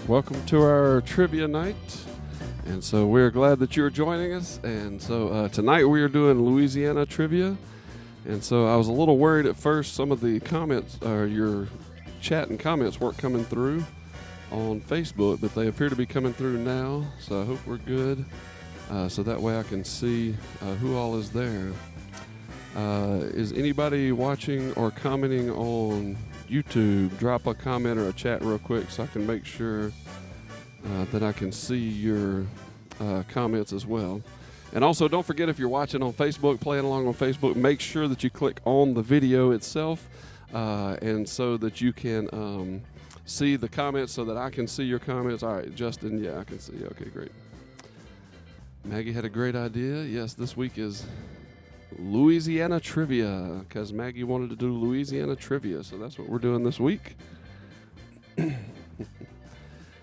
Welcome to our trivia night. And so we're glad that you're joining us. And so tonight we are doing Louisiana trivia. And so I was a little worried at first. Some of the comments, your chat and comments weren't coming through on Facebook, but they appear to be coming through now. So I hope we're good. So that way I can see who all is there. Is anybody watching or commenting on YouTube? Drop a comment or a chat real quick so I can make sure that I can see your comments as well. And also, don't forget, if you're watching on Facebook, playing along on Facebook, make sure that you click on the video itself and so that you can see the comments so that I can see your comments. All right, Justin, yeah, I can see. Okay, great. Maggie had a great idea. Yes, this week is Louisiana trivia because Maggie wanted to do Louisiana trivia, so that's what we're doing this week.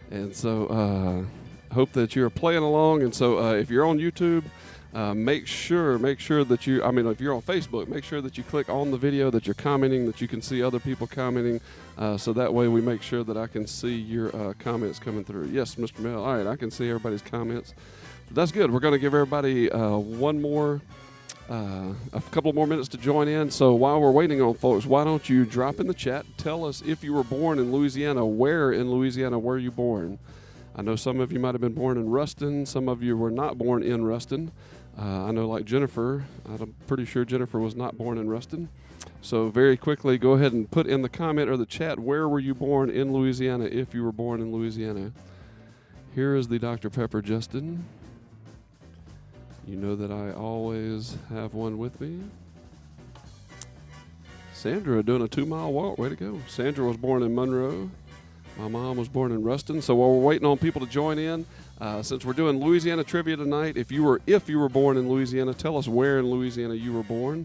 And so hope that you're playing along. And so if you're on YouTube, make sure that you, if you're on Facebook, make sure that you click on the video, that you're commenting, that you can see other people commenting, so that way we make sure that I can see your comments coming through. Yes, Mr. Mel. All right, I can see everybody's comments. That's good. We're going to give everybody a couple more minutes to join in. So while we're waiting on folks, why don't you drop in the chat, tell us if you were born in Louisiana, where in Louisiana were you born? I know some of you might have been born in Ruston, some of you were not born in Ruston. I know like Jennifer, I'm pretty sure Jennifer was not born in Ruston. So very quickly, go ahead and put in the comment or the chat, where were you born in Louisiana if you were born in Louisiana? Here is the Dr. Pepper, Justin. You know that I always have one with me. Sandra doing a 2-mile walk. Way to go. Sandra was born in Monroe. My mom was born in Ruston. So while we're waiting on people to join in, since we're doing Louisiana trivia tonight, if you were born in Louisiana, tell us where in Louisiana you were born.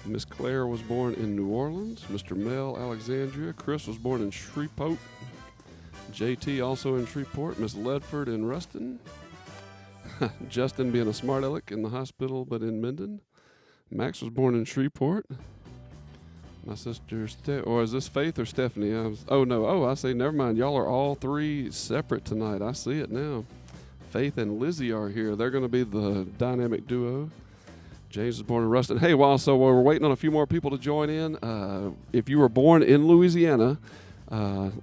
Miss Claire was born in New Orleans. Mr. Mel, Alexandria. Chris was born in Shreveport. JT also in Shreveport. Miss Ledford in Ruston. Justin being a smart aleck in the hospital, but in Minden. Max was born in Shreveport. My sister, or is this Faith or Stephanie? I say, never mind. Y'all are all three separate tonight. I see it now. Faith and Lizzie are here. They're going to be the dynamic duo. James was born in Ruston. Hey, while we're waiting on a few more people to join in, if you were born in Louisiana,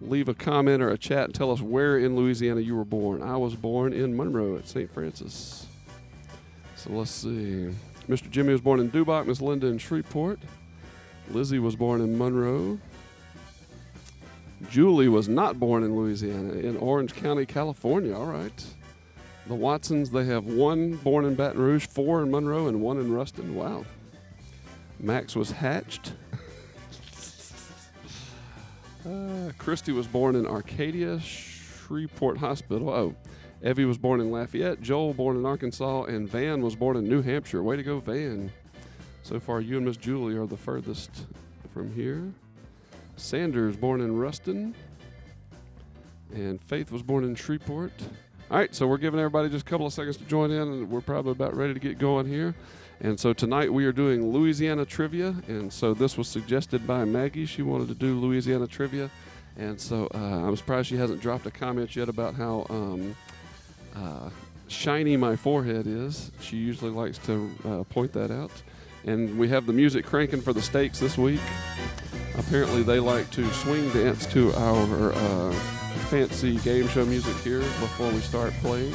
leave a comment or a chat and tell us where in Louisiana you were born. I was born in Monroe at St. Francis. So let's see. Mr. Jimmy was born in Dubach. Miss Linda in Shreveport. Lizzie was born in Monroe. Julie was not born in Louisiana, in Orange County, California. All right. The Watsons, they have one born in Baton Rouge, 4 in Monroe, and 1 in Ruston. Wow. Max was hatched. Christy was born in Arcadia, Shreveport Hospital. Oh, Evie was born in Lafayette. Joel born in Arkansas, and Van was born in New Hampshire. Way to go, Van. So far, you and Miss Julie are the furthest from here. Sanders born in Ruston, and Faith was born in Shreveport. All right, so we're giving everybody just a couple of seconds to join in, and we're probably about ready to get going here. And so tonight we are doing Louisiana trivia, and so this was suggested by Maggie. She wanted to do Louisiana trivia, and so I'm surprised she hasn't dropped a comment yet about how shiny my forehead is. She usually likes to point that out. And we have the music cranking for the Stakes this week. Apparently they like to swing dance to our fancy game show music here before we start playing.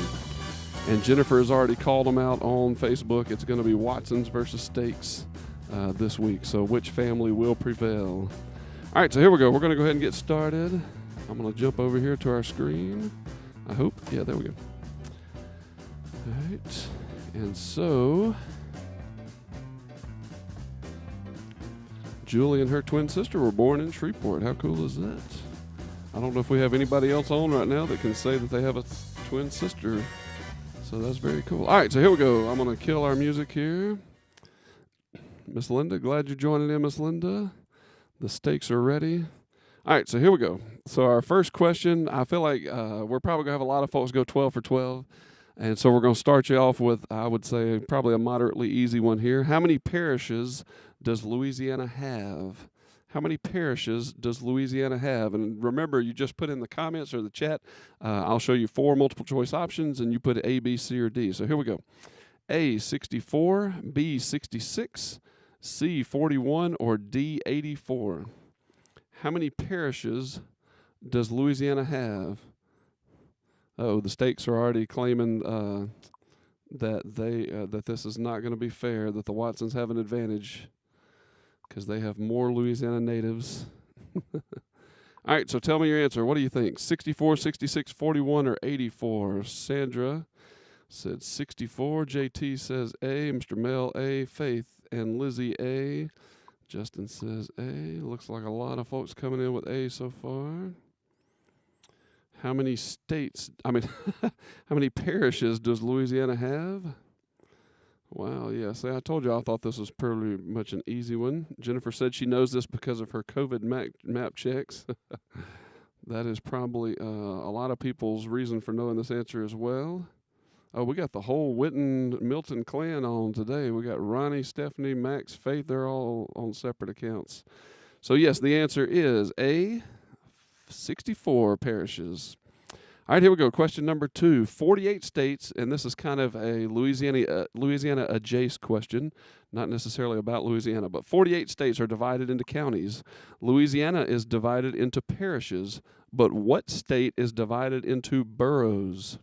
And Jennifer has already called them out on Facebook. It's going to be Watsons versus Stakes this week. So which family will prevail? All right, so here we go. We're going to go ahead and get started. I'm going to jump over here to our screen. I hope. Yeah, there we go. All right. And so Julie and her twin sister were born in Shreveport. How cool is that? I don't know if we have anybody else on right now that can say that they have a twin sister. So that's very cool. All right, so here we go. I'm going to kill our music here. Miss Linda, glad you're joining in, Miss Linda. The stakes are ready. All right, so here we go. So our first question, I feel like we're probably going to have a lot of folks go 12 for 12. And so we're going to start you off with, I would say, probably a moderately easy one here. How many parishes does Louisiana have? How many parishes does Louisiana have? And remember, you just put in the comments or the chat. I'll show you 4 multiple choice options, and you put A, B, C, or D. So here we go. A, 64, B, 66, C, 41, or D, 84. How many parishes does Louisiana have? Oh, the stakes are already claiming that this is not going to be fair, that the Watsons have an advantage because they have more Louisiana natives. All right, so tell me your answer. What do you think? 64, 66, 41, or 84? Sandra said 64. JT says A. Mr. Mel A. Faith and Lizzie A. Justin says A. Looks like a lot of folks coming in with A so far. How many how many parishes does Louisiana have? Wow, yeah. See, I told you I thought this was pretty much an easy one. Jennifer said she knows this because of her COVID map checks. That is probably a lot of people's reason for knowing this answer as well. Oh, we got the whole Milton clan on today. We got Ronnie, Stephanie, Max, Faith. They're all on separate accounts. So, yes, the answer is A, 64 parishes. All right, here we go. Question number 2. 48 states, and this is kind of a Louisiana adjacent question, not necessarily about Louisiana, but 48 states are divided into counties. Louisiana is divided into parishes, but what state is divided into boroughs?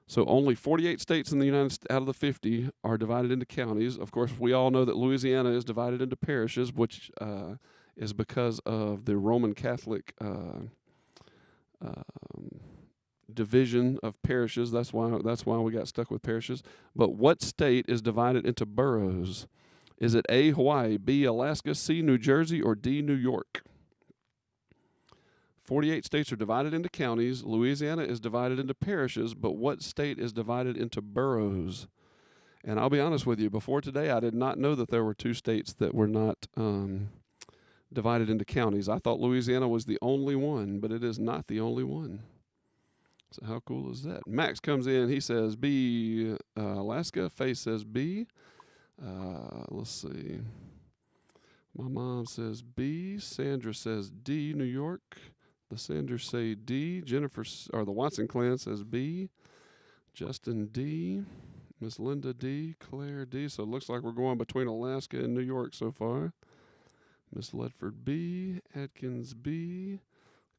So only 48 states in the United States out of the 50 are divided into counties. Of course, we all know that Louisiana is divided into parishes, which is because of the Roman Catholic division of parishes. That's why we got stuck with parishes. But what state is divided into boroughs? Is it A, Hawaii, B, Alaska, C, New Jersey, or D, New York? 48 states are divided into counties. Louisiana is divided into parishes, but what state is divided into boroughs? And I'll be honest with you, before today, I did not know that there were 2 states that were not divided into counties. I thought Louisiana was the only one, but it is not the only one. So how cool is that? Max comes in. He says B, Alaska. Faye says B. Let's see. My mom says B. Sandra says D, New York. The Sanders say D. Jennifer, or the Watson clan, says B. Justin D. Miss Linda D. Claire D. So it looks like we're going between Alaska and New York so far. Miss Ledford B. Atkins B.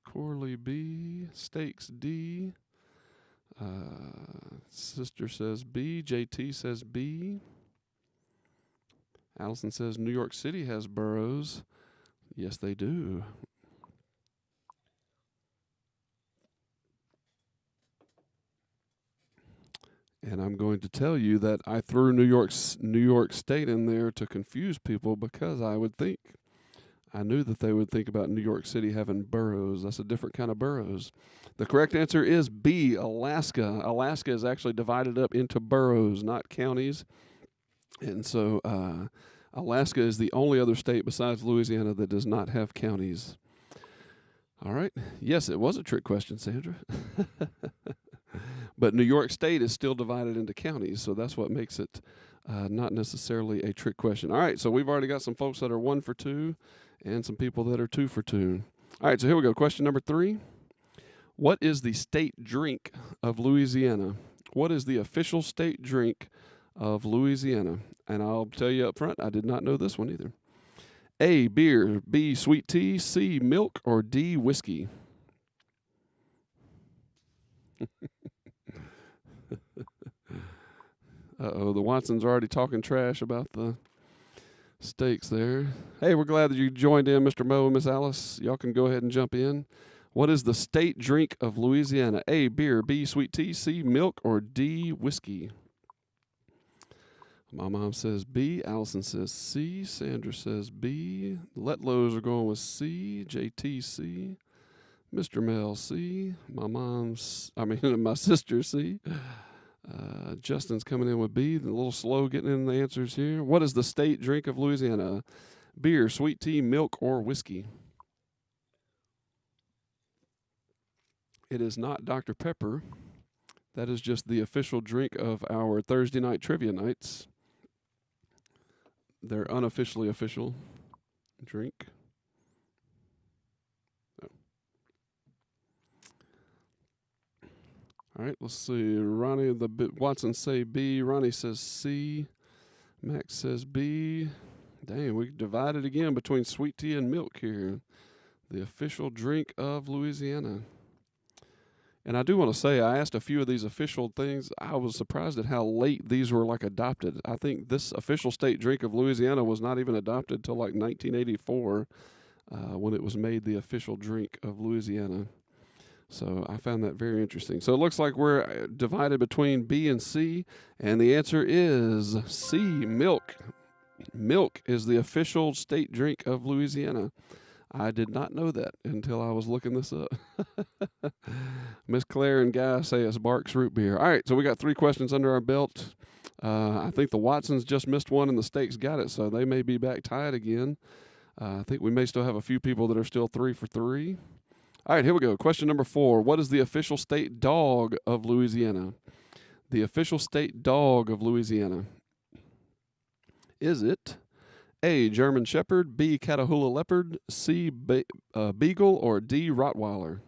Corley B. Stakes D. Sister says B. JT says B. Allison says New York City has boroughs. Yes, they do. And I'm going to tell you that I threw New York State in there to confuse people because I knew that they would think about New York City having boroughs. That's a different kind of boroughs. The correct answer is B, Alaska. Alaska is actually divided up into boroughs, not counties. And so Alaska is the only other state besides Louisiana that does not have counties. All right. Yes, it was a trick question, Sandra. But New York State is still divided into counties, so that's what makes it not necessarily a trick question. All right, so we've already got some folks that are 1 for 2 and some people that are 2 for 2. All right, so here we go. Question number 3. What is the state drink of Louisiana? What is the official state drink of Louisiana? And I'll tell you up front, I did not know this one either. A, beer, B, sweet tea, C, milk, or D, whiskey? Uh-oh, the Watsons are already talking trash about the steaks there. Hey, we're glad that you joined in, Mr. Mo and Miss Alice. Y'all can go ahead and jump in. What is the state drink of Louisiana? A, beer, B, sweet tea, C, milk, or D, whiskey? My mom says B. Allison says C. Sandra says B. Letlows are going with C. JT C. Mr. Mel C. My sister C. Justin's coming in with B. A little slow getting in the answers here. What is the state drink of Louisiana? Beer, sweet tea, milk, or whiskey? It is not Dr. Pepper. That is just the official drink of our Thursday night trivia nights. Their unofficially official drink. All right, let's see. Ronnie, Watson say B. Ronnie says C. Max says B. Dang, we divided again between sweet tea and milk here. The official drink of Louisiana. And I do want to say, I asked a few of these official things. I was surprised at how late these were adopted. I think this official state drink of Louisiana was not even adopted till 1984, when it was made the official drink of Louisiana. So I found that very interesting. So it looks like we're divided between B and C, and the answer is C, milk. Milk is the official state drink of Louisiana. I did not know that until I was looking this up. Miss Claire and Guy say it's Barks root beer. All right, so we got 3 questions under our belt. I think the Watsons just missed one and the Stakes got it, so they may be back tied again. I think we may still have a few people that are still 3 for 3. All right, here we go. Question number 4. What is the official state dog of Louisiana? The official state dog of Louisiana. Is it A, German Shepherd, B, Catahoula Leopard, C, Beagle, or D, Rottweiler?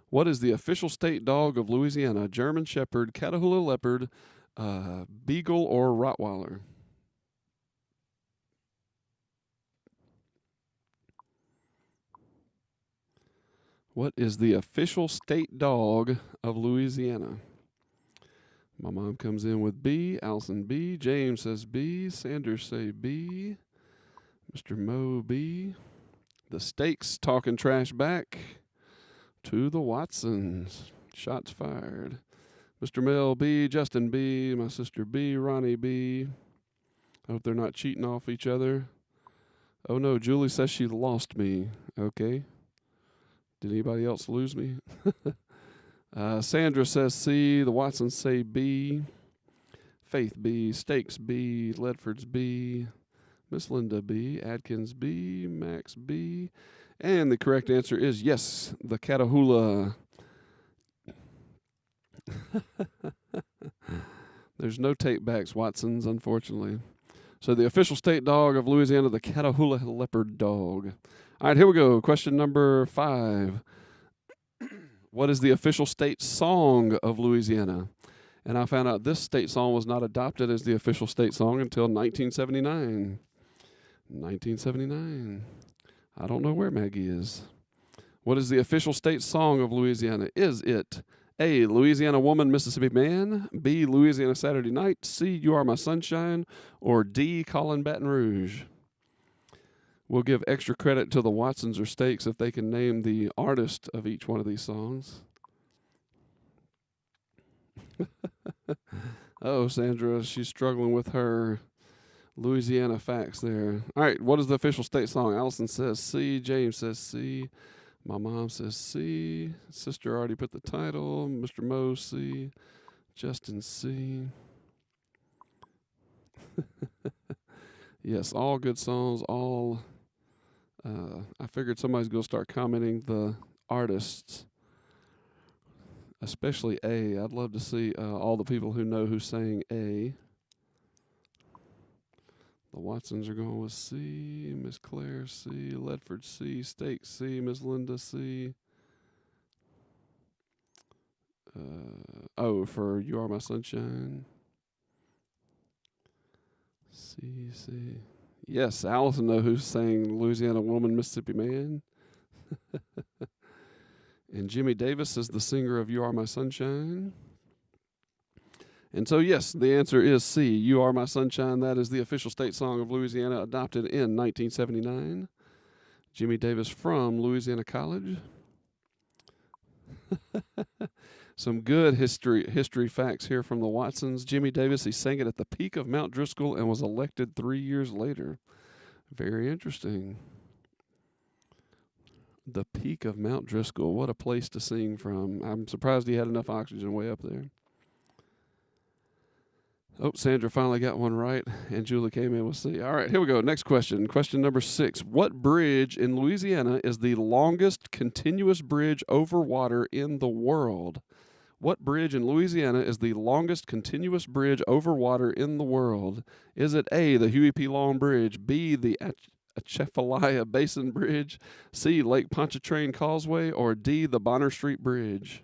What is the official state dog of Louisiana? German Shepherd, Catahoula Leopard, Beagle, or Rottweiler? What is the official state dog of Louisiana? My mom comes in with B. Allison B. James says B. Sanders say B. Mr. Mo B. The Stakes talking trash back to the Watsons. Shots fired. Mr. Mel B. Justin B. My sister B. Ronnie B. I hope they're not cheating off each other. Oh no, Julie says she lost me. Okay. Did anybody else lose me? Sandra says C. The Watsons say B. Faith B. Stakes B. Ledford's B. Miss Linda B. Adkins B. Max B. And the correct answer is yes, the Catahoula. There's no tape backs, Watsons, unfortunately. So the official state dog of Louisiana, the Catahoula leopard dog. All right, here we go. Question number 5. What is the official state song of Louisiana? And I found out this state song was not adopted as the official state song until 1979. 1979. I don't know where Maggie is. What is the official state song of Louisiana? Is it A, Louisiana Woman, Mississippi Man, B, Louisiana Saturday Night, C, You Are My Sunshine, or D, Callin' Baton Rouge? We'll give extra credit to the Watsons or Stakes if they can name the artist of each one of these songs. Oh, Sandra, she's struggling with her Louisiana facts there. All right, what is the official state song? Allison says C. James says C. My mom says C. Sister already put the title. Mr. Mo C. Justin C. Yes, all good songs, all... I figured somebody's going to start commenting the artists, especially A. I'd love to see all the people who know who sang A. The Watsons are going with C. Miss Claire C. Ledford C. Stakes C. Miss Linda C. For You Are My Sunshine. C. Yes, Allison knows who sang Louisiana Woman, Mississippi Man. And Jimmy Davis is the singer of You Are My Sunshine. And so, yes, the answer is C. You Are My Sunshine. That is the official state song of Louisiana, adopted in 1979. Jimmy Davis from Louisiana College. Some good history facts here from the Watsons. Jimmy Davis, he sang it at the peak of Mount Driscoll and was elected 3 years later. Very interesting. The peak of Mount Driscoll. What a place to sing from. I'm surprised he had enough oxygen way up there. Oh, Sandra finally got one right, and Julie came in with C. All right, here we go. Next question. Question number 6. What bridge in Louisiana is the longest continuous bridge over water in the world? What bridge in Louisiana is the longest continuous bridge over water in the world? Is it A, the Huey P. Long Bridge, B, the Atchafalaya Basin Bridge, C, Lake Pontchartrain Causeway, or D, the Bonner Street Bridge?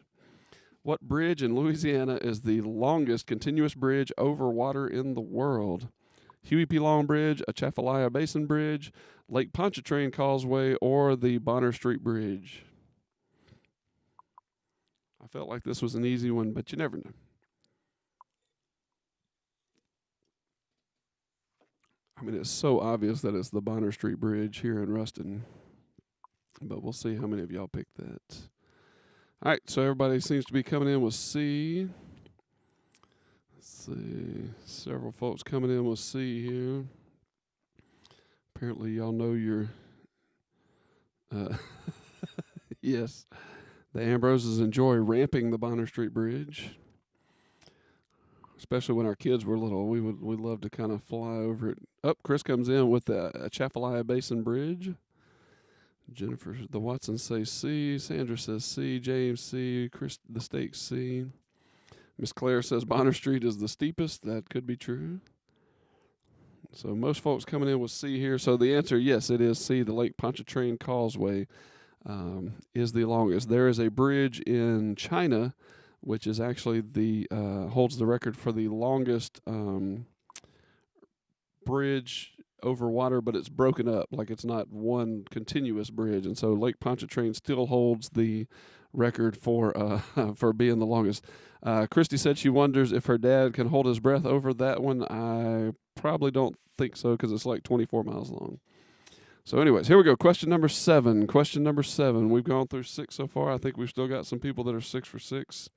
What bridge in Louisiana is the longest continuous bridge over water in the world? Huey P. Long Bridge, Atchafalaya Basin Bridge, Lake Pontchartrain Causeway, or the Bonner Street Bridge? I felt like this was an easy one, but you never know. I mean, it's so obvious that it's the Bonner Street Bridge here in Ruston, but we'll see how many of y'all picked that. All right, so everybody seems to be coming in with C. Let's see, several folks coming in with C here. Apparently, y'all know your. Yes, the Ambroses enjoy ramping the Bonner Street Bridge, especially when our kids were little. We love to kind of fly over it. Chris comes in with the Atchafalaya Basin Bridge. Jennifer, the Watsons say C. Sandra says C. James C. Chris, the Stakes C. Miss Claire says Bonner Street is the steepest. That could be true. So most folks coming in with C here. So the answer, yes, it is C. The Lake Pontchartrain Causeway is the longest. There is a bridge in China, which is actually holds the record for the longest bridge over water, but it's broken up, like it's not one continuous bridge, and so Lake Pontchartrain still holds the record for being the longest. Christy said she wonders if her dad can hold his breath over that one. I probably don't think so, because it's like 24 miles long. So anyways, here we go. Question number 7. We've gone through 6 so far. I think we've still got some people that are 6 for 6.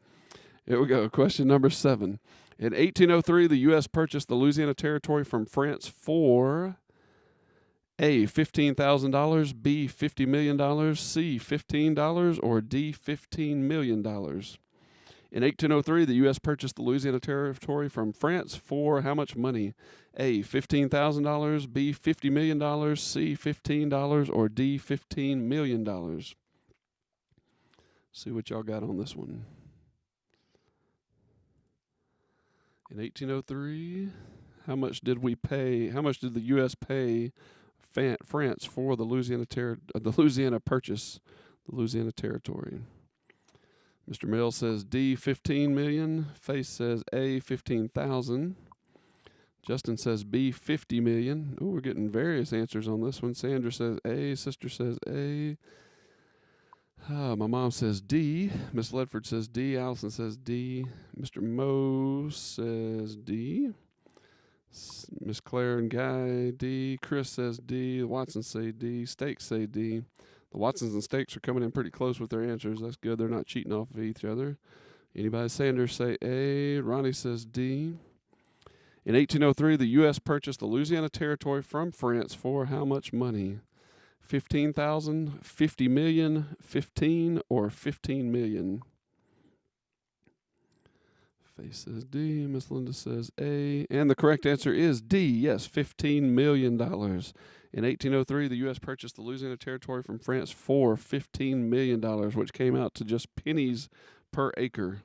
Here we go. Question number 7. In 1803, the U.S. purchased the Louisiana Territory from France for A, $15,000, B, $50 million, C, $15, or D, $15 million. In 1803, the U.S. purchased the Louisiana Territory from France for how much money? A, $15,000, B, $50 million, C, $15, or D, $15 million. See what y'all got on this one. In 1803, how much did we pay? How much did the U.S. pay France for the Louisiana purchase, the Louisiana Territory? Mr. Mills says D, $15 million. Faith says A, $15,000. Justin says B, $50 million. Oh, we're getting various answers on this one. Sandra says A. Sister says A. My mom says D. Miss Ledford says D. Allison says D. Mr. Moe says D. Miss Claire and Guy, D. Chris says D. The Watsons say D. Stakes say D. The Watsons and Stakes are coming in pretty close with their answers. That's good. They're not cheating off of each other. Anybody? Sanders say A. Ronnie says D. In 1803, the U.S. purchased the Louisiana Territory from France for how much money? $15,000, $50 million, 15, or $15 million? Faye says D. Miss Linda says A. And the correct answer is D. Yes, $15 million. In 1803, the U.S. purchased the Louisiana Territory from France for $15 million, which came out to just pennies per acre.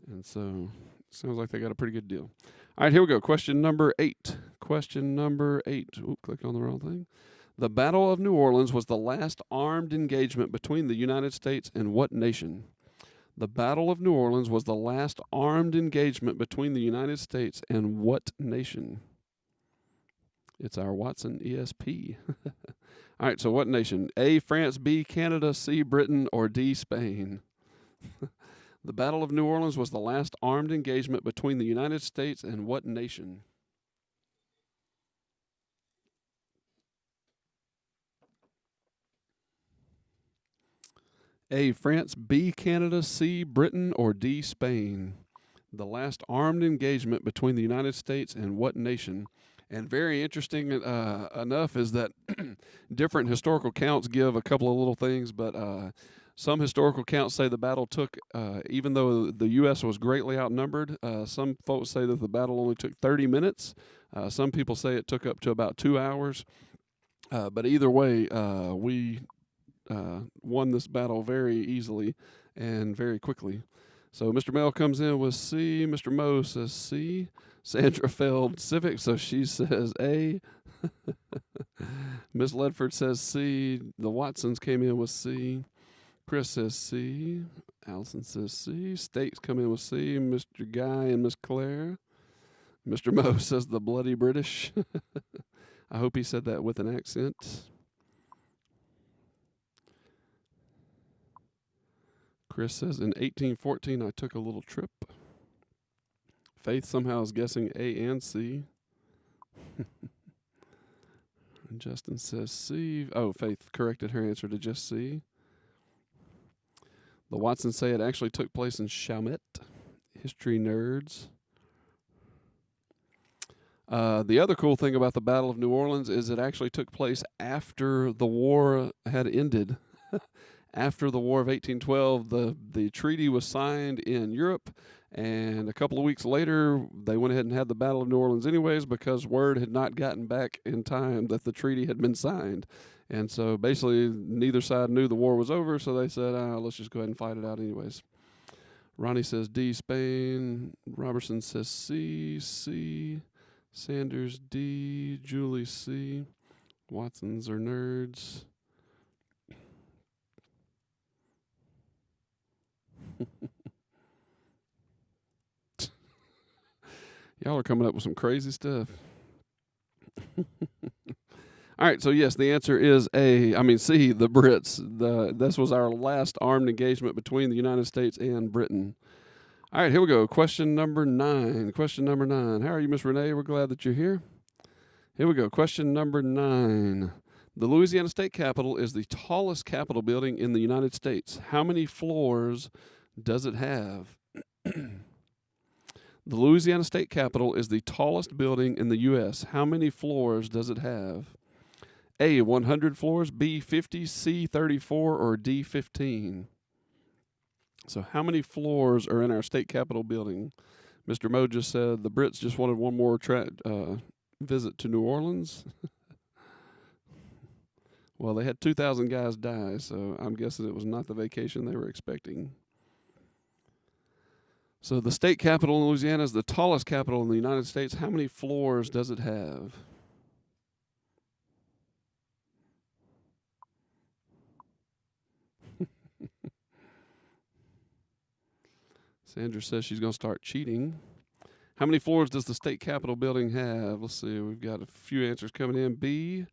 And so, sounds like they got a pretty good deal. All right, here we go. Question number 8. Oop, clicked on the wrong thing. The Battle of New Orleans was the last armed engagement between the United States and what nation? The Battle of New Orleans was the last armed engagement between the United States and what nation? It's our Watson ESP. All right, so what nation? A, France, B, Canada, C, Britain, or D, Spain? The Battle of New Orleans was the last armed engagement between the United States and what nation? A, France, B, Canada, C, Britain, or D, Spain? The last armed engagement between the United States and what nation? And very interesting enough is that different historical counts give a couple of little things, but some historical counts say the battle took, even though the U.S. was greatly outnumbered, some folks say that the battle only took 30 minutes. Some people say it took up to about 2 hours. But either way, we won this battle very easily and very quickly. So Mr. Mel comes in with C. Mr. Moe says C. Sandra failed civics, so she says A. Miss Ledford says C. The Watsons came in with C. Chris says C. Allison says C. States come in with C. Mr. Guy and Miss Claire. Mr. Mo says the bloody British. I hope he said that with an accent. Chris says, in 1814, I took a little trip. Faith somehow is guessing A and C. And Justin says C. Oh, Faith corrected her answer to just C. The Watsons say it actually took place in Chalmette. History nerds. The other cool thing about the Battle of New Orleans is it actually took place after the war had ended. After the War of 1812, the treaty was signed in Europe, and a couple of weeks later, they went ahead and had the Battle of New Orleans anyways because word had not gotten back in time that the treaty had been signed. And so basically, neither side knew the war was over, so they said, let's just go ahead and fight it out anyways. Ronnie says D, Spain. Robertson says C, C. Sanders D, Julie C. Watsons are nerds. Y'all are coming up with some crazy stuff. All right, so yes, the answer is C, the Brits. This was our last armed engagement between the United States and Britain. All right, here we go. Question number 9. How are you, Miss Renee? We're glad that you're here. Here we go. Question number 9. The Louisiana State Capitol is the tallest Capitol building in the United States. How many floors does it have? The Louisiana State Capitol is the tallest building in the U.S. How many floors does it have? A, 100 floors, B, 50, C, 34, or D, 15? So how many floors are in our state capitol building? Mr. Mo just said the Brits just wanted one more visit to New Orleans. Well, they had 2,000 guys die, so I'm guessing it was not the vacation they were expecting. So the state capitol in Louisiana is the tallest capitol in the United States. How many floors does it have? Sandra says she's going to start cheating. How many floors does the state capitol building have? Let's see. We've got a few answers coming in. B,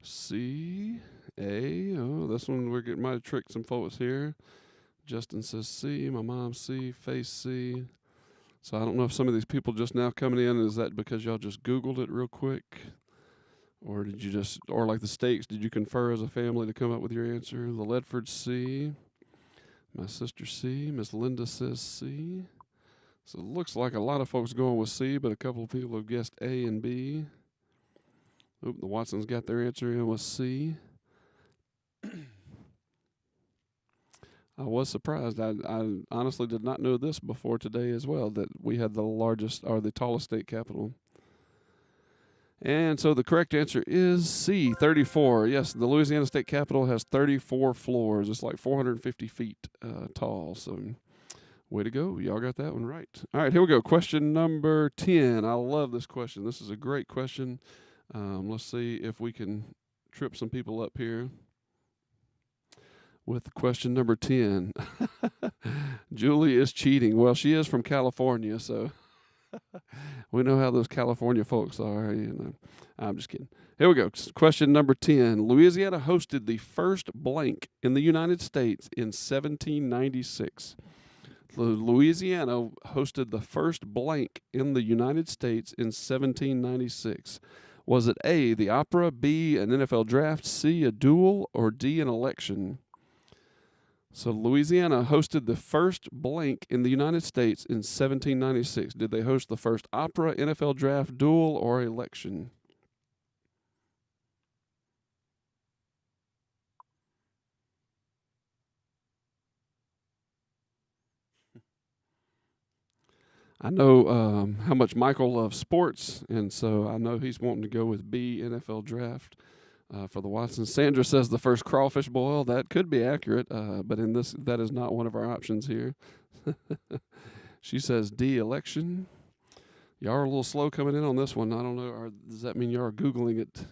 C, A. Oh, this one might have tricked some folks here. Justin says C. My mom C. Face C. So I don't know if some of these people just now coming in, is that because y'all just Googled it real quick? Or did you or like the stakes, did you confer as a family to come up with your answer? The Ledford C. My sister C. Miss Linda says C. So it looks like a lot of folks going with C, but a couple of people have guessed A and B. Oop, the Watsons got their answer in with C. I was surprised. I honestly did not know this before today as well, that we had the largest or the tallest state capitol. And so the correct answer is C, 34. Yes, the Louisiana State Capitol has 34 floors. It's like 450 feet tall. So way to go. Y'all got that one right. All right, here we go. Question number 10. I love this question. This is a great question. Let's see if we can trip some people up here with question number 10. Julie is cheating. Well, she is from California, so we know how those California folks are. I'm just kidding. Here we go. Question number 10. Louisiana hosted the first blank in the United States in 1796. Louisiana hosted the first blank in the United States in 1796. Was it A, the opera, B, an NFL draft, C, a duel, or D, an election? So Louisiana hosted the first blank in the United States in 1796. Did they host the first opera, NFL draft, duel, or election? I know how much Michael loves sports, and so I know he's wanting to go with B, NFL draft. For the Watsons. Sandra says the first crawfish boil. That could be accurate, but in this, that is not one of our options here. She says D, election. Y'all are a little slow coming in on this one. I don't know. Does that mean y'all are Googling it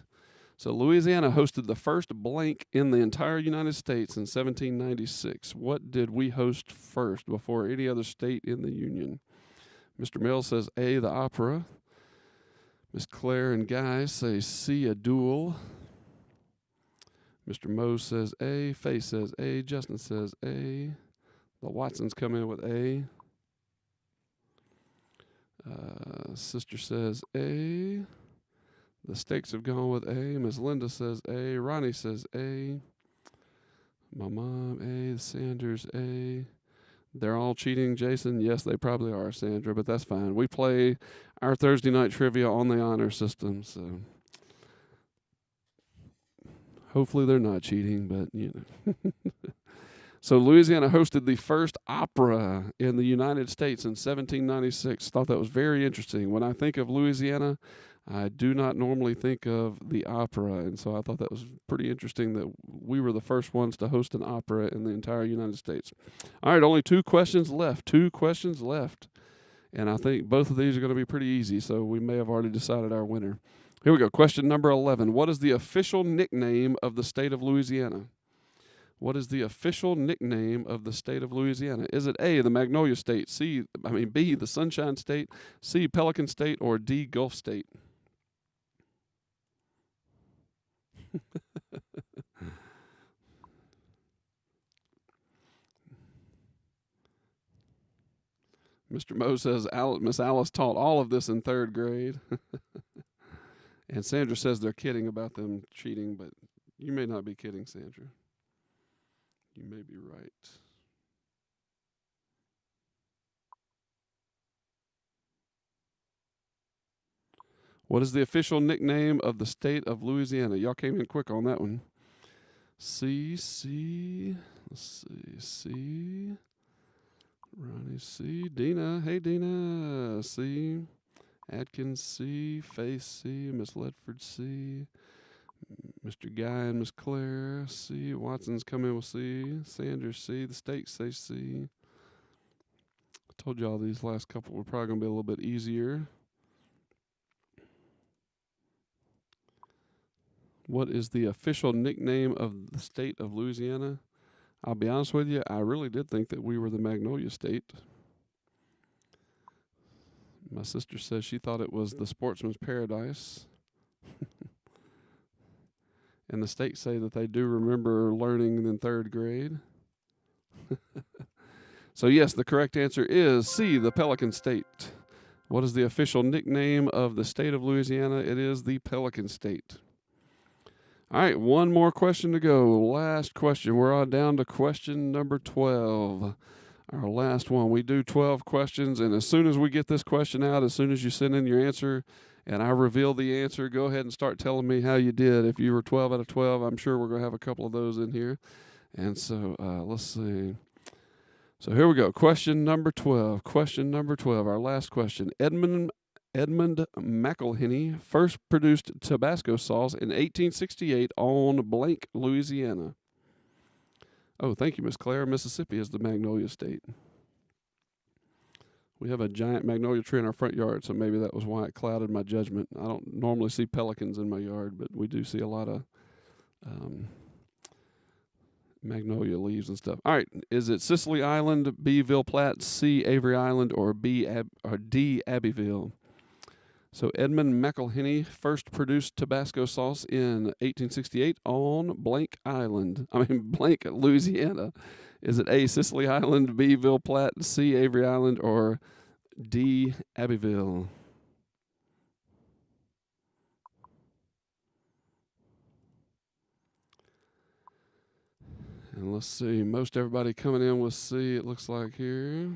So Louisiana hosted the first blank in the entire United States in 1796. What did we host first before any other state in the Union? Mr. Mills says A, the opera. Miss Claire and Guy say C, a duel. Mr. Mose says A. Faye says A. Justin says A. The Watsons come in with A. Sister says A. The Stakes have gone with A. Miss Linda says A. Ronnie says A. My mom, A. The Sanders, A. They're all cheating, Jason? Yes, they probably are, Sandra, but that's fine. We play our Thursday night trivia on the honor system, so hopefully they're not cheating, but, you know. So Louisiana hosted the first opera in the United States in 1796. Thought that was very interesting. When I think of Louisiana, I do not normally think of the opera, and so I thought that was pretty interesting that we were the first ones to host an opera in the entire United States. All right, only 2 questions left. 2 questions left. And I think both of these are going to be pretty easy, so we may have already decided our winner. Here we go. Question number 11. What is the official nickname of the state of Louisiana? What is the official nickname of the state of Louisiana? Is it A, the Magnolia State, B, the Sunshine State, C, Pelican State, or D, Gulf State? Mr. Moe says Miss Alice taught all of this in 3rd grade. And Sandra says they're kidding about them cheating, but you may not be kidding, Sandra. You may be right. What is the official nickname of the state of Louisiana? Y'all came in quick on that one. C. Let's see. C. Ronnie C. Dina. Hey, Dina. C. Atkins C. Faith C. Miss Ledford C. Mr. Guy and Miss Claire C. Watson's come in with C. Sanders C. The Stakes say C. I told y'all these last couple were probably going to be a little bit easier. What is the official nickname of the state of Louisiana? I'll be honest with you, I really did think that we were the Magnolia State. My sister says she thought it was the Sportsman's Paradise. And the Stakes say that they do remember learning in 3rd grade. So yes, the correct answer is C, the Pelican State. What is the official nickname of the state of Louisiana? It is the Pelican State. All right, one more question to go. Last question. We're on down to question number 12. Our last one. We do 12 questions, and as soon as we get this question out, as soon as you send in your answer and I reveal the answer, go ahead and start telling me how you did. If you were 12 out of 12, I'm sure we're going to have a couple of those in here. And so let's see. So here we go. Question number 12. Question number 12, our last question. Edmund McElhinney first produced Tabasco sauce in 1868 on blank, Louisiana. Oh, thank you, Miss Claire. Mississippi is the Magnolia State. We have a giant magnolia tree in our front yard, so maybe that was why it clouded my judgment. I don't normally see pelicans in my yard, but we do see a lot of magnolia leaves and stuff. All right, is it Sicily Island, B, Ville Platte, C, Avery Island, or D, Abbeville? So Edmund McElhinney first produced Tabasco sauce in 1868 on blank Louisiana. Is it A, Sicily Island, B, Ville Platte, C, Avery Island, or D, Abbeville? And let's see, most everybody coming in with C, it looks like here.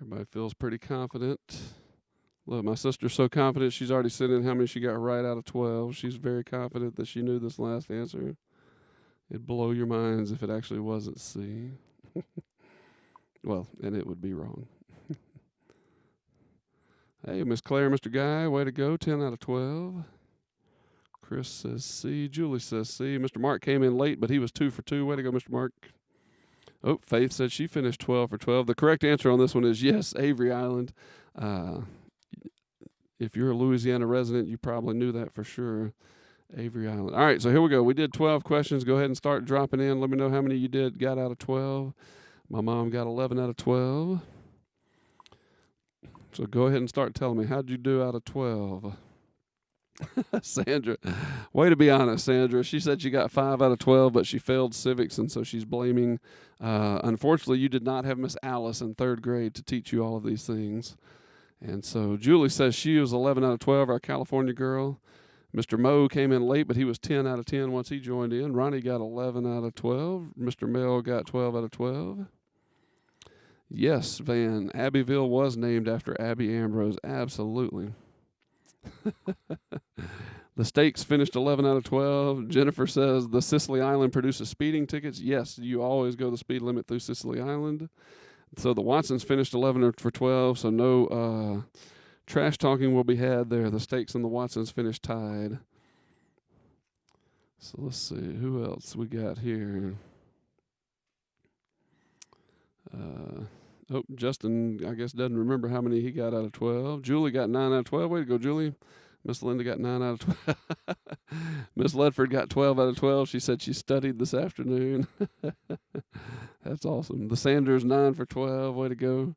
Everybody feels pretty confident. Look, my sister's so confident she's already sent in how many she got right out of 12. She's very confident that she knew this last answer. It'd blow your minds if it actually wasn't C. Well, and it would be wrong. Hey, Miss Claire, Mr. Guy, way to go, 10 out of 12. Chris says C. Julie says C. Mr. Mark came in late, but he was 2 for 2. Way to go, Mr. Mark. Oh, Faith said she finished 12 for 12. The correct answer on this one is yes, Avery Island. if you're a Louisiana resident, you probably knew that for sure. Avery Island. All right, so here we go. We did 12 questions. Go ahead and start dropping in. Let me know how many you got out of 12. My mom got 11 out of 12. So go ahead and start telling me, how'd you do out of 12? Sandra, way to be honest, Sandra. She said she got 5 out of 12, but she failed civics, and so she's blaming. Unfortunately, you did not have Miss Alice in 3rd grade to teach you all of these things. And so Julie says she was 11 out of 12, our California girl. Mr. Moe came in late, but he was 10 out of 10 once he joined in. Ronnie got 11 out of 12. Mr. Mel got 12 out of 12. Yes, Van, Abbeville was named after Abby Ambrose. Absolutely. The Stakes finished 11 out of 12. Jennifer says the Sicily Island produces speeding tickets. Yes, you always go the speed limit through Sicily Island. So the Watsons finished 11 for 12, so no trash talking will be had there. The Stakes and the Watsons finished tied. So let's see, who else we got here? Justin, I guess, doesn't remember how many he got out of 12. Julie got 9 out of 12. Way to go, Julie. Miss Linda got 9 out of 12. Miss Ledford got 12 out of 12. She said she studied this afternoon. That's awesome. The Sanders, 9 for 12. Way to go.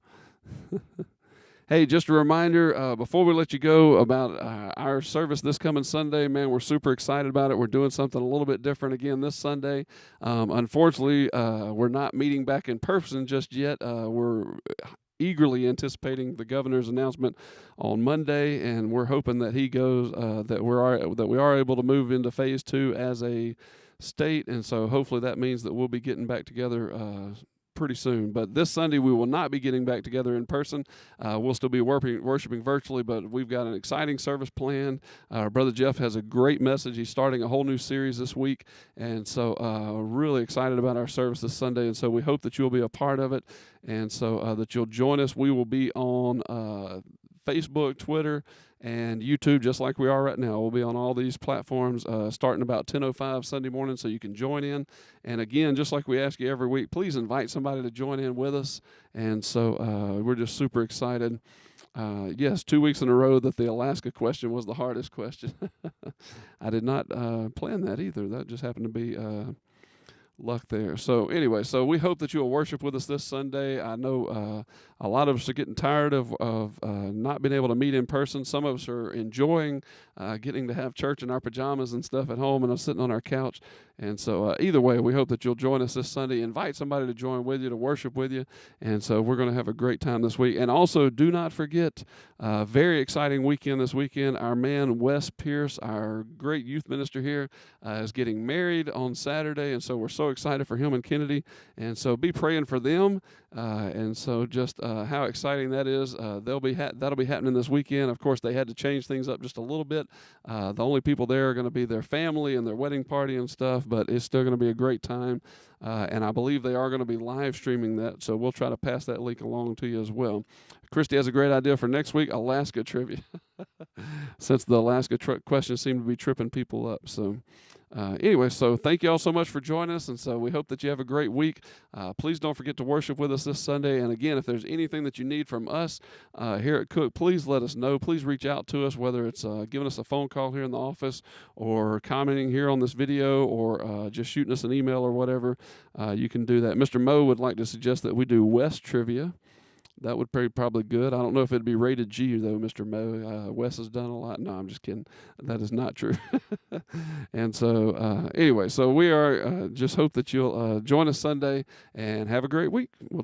Hey, just a reminder, before we let you go, about our service this coming Sunday. Man, we're super excited about it. We're doing something a little bit different again this Sunday. Unfortunately, we're not meeting back in person just yet. We're eagerly anticipating the governor's announcement on Monday, and we're hoping that he goes, that we are able to move into phase 2 as a state, and so hopefully that means that we'll be getting back together pretty soon. But this Sunday we will not be getting back together in person. We'll still be worshiping virtually, but we've got an exciting service planned. Brother Jeff has a great message. He's starting a whole new series this week, and so really excited about our service this Sunday, and so we hope that you'll be a part of it, and so that you'll join us. We will be on Facebook, Twitter, and YouTube, just like we are right now. We'll be on all these platforms starting about 10:05 Sunday morning, so you can join in. And again, just like we ask you every week, please invite somebody to join in with us. And so we're just super excited. Yes, 2 weeks in a row that the Alaska question was the hardest question. I did not plan that either. That just happened to be luck there. So anyway, so we hope that you'll worship with us this Sunday. I know a lot of us are getting tired of not being able to meet in person. Some of us are enjoying getting to have church in our pajamas and stuff at home and sitting on our couch. And so either way, we hope that you'll join us this Sunday. Invite somebody to join with you, to worship with you. And so we're going to have a great time this week. And also, do not forget, very exciting weekend this weekend. Our man, Wes Pierce, our great youth minister here, is getting married on Saturday. And so we're so excited for him and Kennedy. And so be praying for them. And so just how exciting that is. That'll be happening this weekend. Of course, they had to change things up just a little bit. The only people there are going to be their family and their wedding party and stuff, but it's still going to be a great time. And I believe they are going to be live streaming that, so we'll try to pass that link along to you as well. Christy has a great idea for next week, Alaska trivia, since the Alaska questions seem to be tripping people up. So anyway, so thank you all so much for joining us, and so we hope that you have a great week. Please don't forget to worship with us this Sunday, and again, if there's anything that you need from us here at Cook, please let us know. Please reach out to us, whether it's giving us a phone call here in the office or commenting here on this video or just shooting us an email or whatever. You can do that. Mr. Moe would like to suggest that we do West trivia. That would be probably good. I don't know if it'd be rated G, though, Mr. Moe. Wes has done a lot. No, I'm just kidding. That is not true. And so, anyway, so we are just hope that you'll join us Sunday and have a great week. We'll